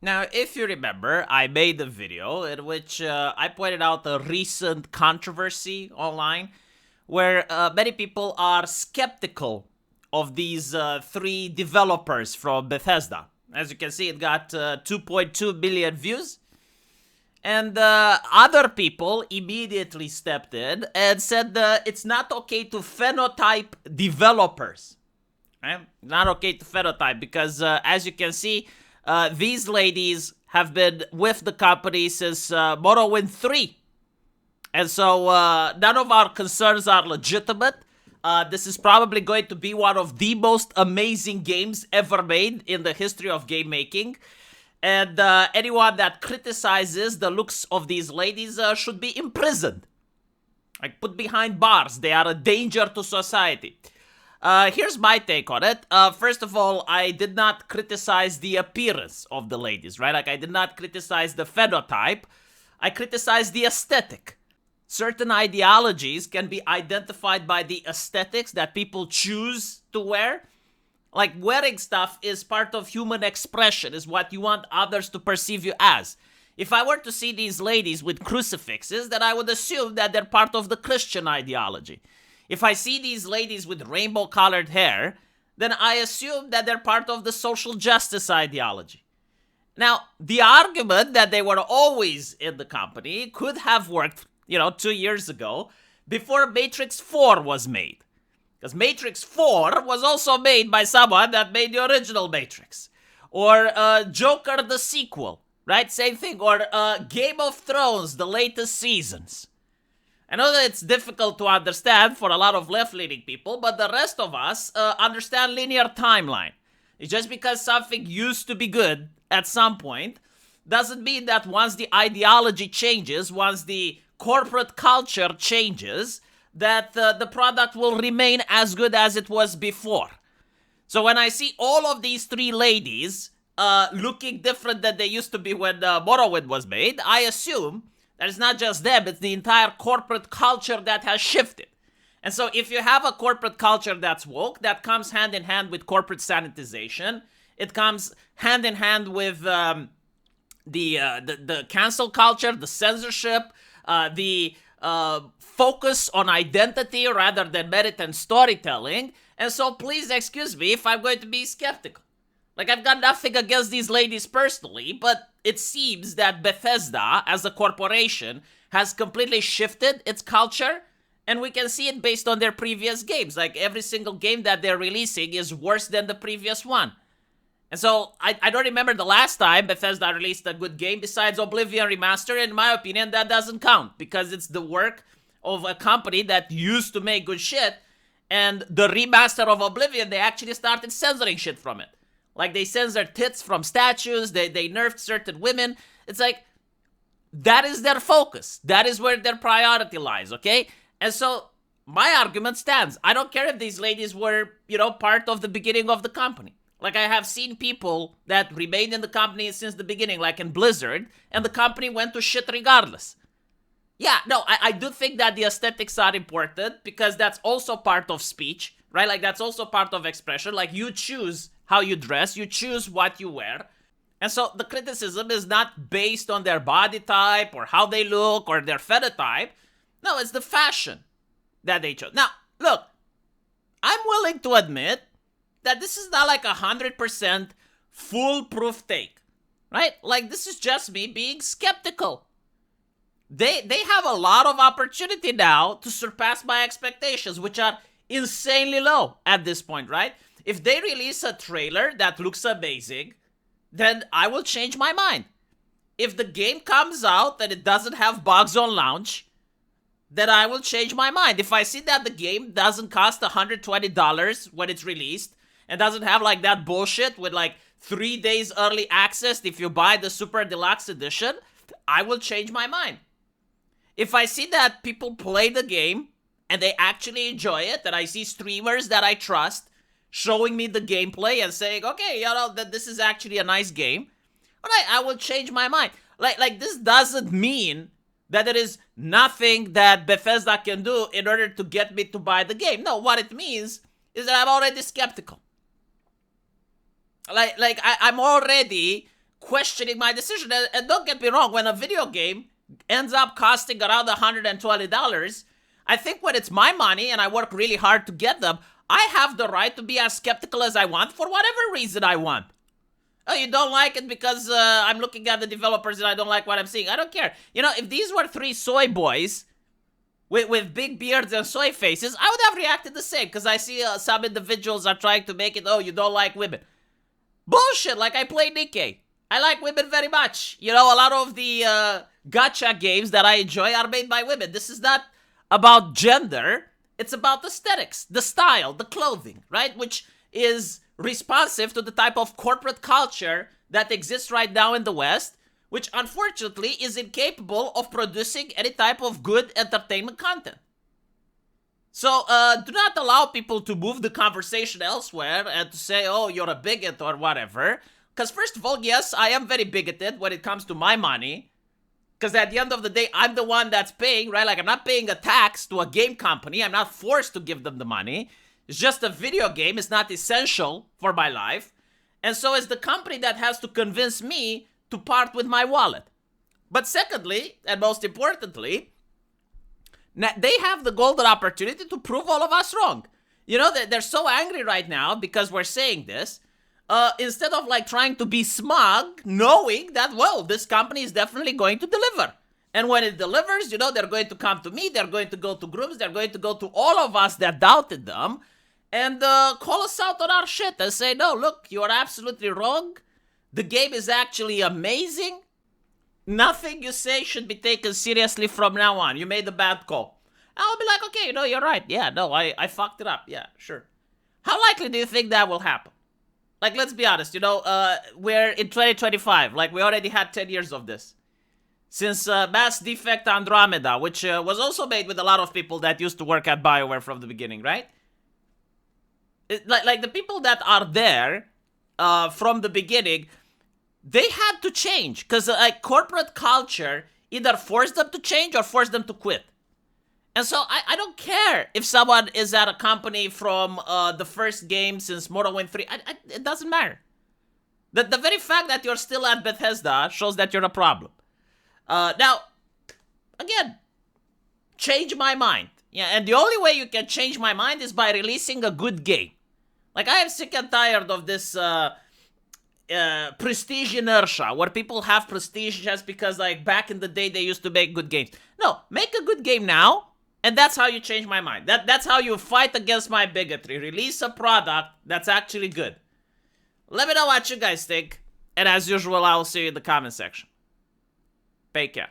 Now, if you remember, I made a video in which I pointed out a recent controversy online where many people are skeptical of these three developers from Bethesda. As you can see, it got 2.2 million views. And other people immediately stepped in and said it's not okay to phenotype developers. Right? Not okay to phenotype because, as you can see, these ladies have been with the company since Morrowind 3. And so none of our concerns are legitimate. This is probably going to be one of the most amazing games ever made in the history of game making. And anyone that criticizes the looks of these ladies should be imprisoned. Like, put behind bars. They are a danger to society. Here's my take on it. First of all, I did not criticize the appearance of the ladies, right? Like, I did not criticize the phenotype. I criticized the aesthetic. Certain ideologies can be identified by the aesthetics that people choose to wear. Like, wearing stuff is part of human expression, is what you want others to perceive you as. If I were to see these ladies with crucifixes, then I would assume that they're part of the Christian ideology. If I see these ladies with rainbow-colored hair, then I assume that they're part of the social justice ideology. Now, the argument that they were always in the company could have worked, 2 years ago, before Matrix 4 was made. Because Matrix 4 was also made by someone that made the original Matrix. Or Joker the sequel, right? Same thing. Or Game of Thrones, the latest seasons. I know that it's difficult to understand for a lot of left-leaning people, but the rest of us understand linear timeline. It's just because something used to be good at some point doesn't mean that once the ideology changes, once the corporate culture changes, that the product will remain as good as it was before. So when I see all of these three ladies looking different than they used to be when Morrowind was made, I assume that it's not just them, it's the entire corporate culture that has shifted. And so if you have a corporate culture that's woke, that comes hand in hand with corporate sanitization. It comes hand in hand with the cancel culture, the censorship, the focus on identity rather than merit and storytelling. And so please excuse me if I'm going to be skeptical. Like, I've got nothing against these ladies personally, but it seems that Bethesda, as a corporation, has completely shifted its culture, and we can see it based on their previous games. Like, every single game that they're releasing is worse than the previous one. And so, I don't remember the last time Bethesda released a good game besides Oblivion Remaster. In my opinion, that doesn't count, because it's the work of a company that used to make good shit, and the remaster of Oblivion, they actually started censoring shit from it. Like, they censored tits from statues, they nerfed certain women. It's like, that is their focus. That is where their priority lies, okay? And so, my argument stands. I don't care if these ladies were, part of the beginning of the company. Like, I have seen people that remained in the company since the beginning, like in Blizzard, and the company went to shit regardless. Yeah, no, I do think that the aesthetics are important, because that's also part of speech, right? Like, that's also part of expression. Like, you choose how you dress, you choose what you wear. And so the criticism is not based on their body type or how they look or their phenotype. No, it's the fashion that they chose. Now, look, I'm willing to admit that this is not like 100% foolproof take, right? Like, this is just me being skeptical. They have a lot of opportunity now to surpass my expectations, which are insanely low at this point, right? If they release a trailer that looks amazing, then I will change my mind. If the game comes out and it doesn't have bugs on launch, then I will change my mind. If I see that the game doesn't cost $120 when it's released, and doesn't have like that bullshit with like 3 days early access if you buy the Super Deluxe Edition, I will change my mind. If I see that people play the game and they actually enjoy it, and I see streamers that I trust showing me the gameplay and saying, okay, that this is actually a nice game, alright, I will change my mind. Like this doesn't mean that there is nothing that Bethesda can do in order to get me to buy the game. No, what it means is that I'm already skeptical. I'm already questioning my decision. And don't get me wrong, when a video game ends up costing around $120, I think when it's my money and I work really hard to get them, I have the right to be as skeptical as I want for whatever reason I want. Oh, you don't like it because I'm looking at the developers and I don't like what I'm seeing. I don't care. You know, if these were three soy boys with big beards and soy faces, I would have reacted the same, because I see some individuals are trying to make it, oh, you don't like women. Bullshit, like I play Nikkei. I like women very much. You know, a lot of the gacha games that I enjoy are made by women. This is not about gender. It's about aesthetics, the style, the clothing, right? Which is responsive to the type of corporate culture that exists right now in the West, which unfortunately is incapable of producing any type of good entertainment content. So do not allow people to move the conversation elsewhere and to say, oh, you're a bigot or whatever. Because first of all, yes, I am very bigoted when it comes to my money. Because at the end of the day, I'm the one that's paying, right? Like, I'm not paying a tax to a game company. I'm not forced to give them the money. It's just a video game. It's not essential for my life. And so it's the company that has to convince me to part with my wallet. But secondly, and most importantly, they have the golden opportunity to prove all of us wrong. You know, they're so angry right now because we're saying this. Instead of like trying to be smug, knowing that, well, this company is definitely going to deliver. And when it delivers, you know, they're going to come to me, they're going to go to groups, they're going to go to all of us that doubted them and call us out on our shit and say, no, look, you are absolutely wrong. The game is actually amazing. Nothing you say should be taken seriously from now on. You made a bad call. I'll be like, okay, no, you're right. Yeah, no, I fucked it up. Yeah, sure. How likely do you think that will happen? Like, let's be honest, you know, we're in 2025. Like, we already had 10 years of this. Since Mass Defect Andromeda, which was also made with a lot of people that used to work at BioWare from the beginning, right? Like the people that are there from the beginning, they had to change. Because like corporate culture either forced them to change or forced them to quit. And so I don't care if someone is at a company from the first game since Morrowind 3. It doesn't matter. The very fact that you're still at Bethesda shows that you're a problem. Now, again, change my mind. Yeah, and the only way you can change my mind is by releasing a good game. Like, I am sick and tired of this prestige inertia, where people have prestige just because, like, back in the day they used to make good games. No, make a good game now. And that's how you change my mind. That's how you fight against my bigotry. Release a product that's actually good. Let me know what you guys think. And as usual, I will see you in the comment section. Take care.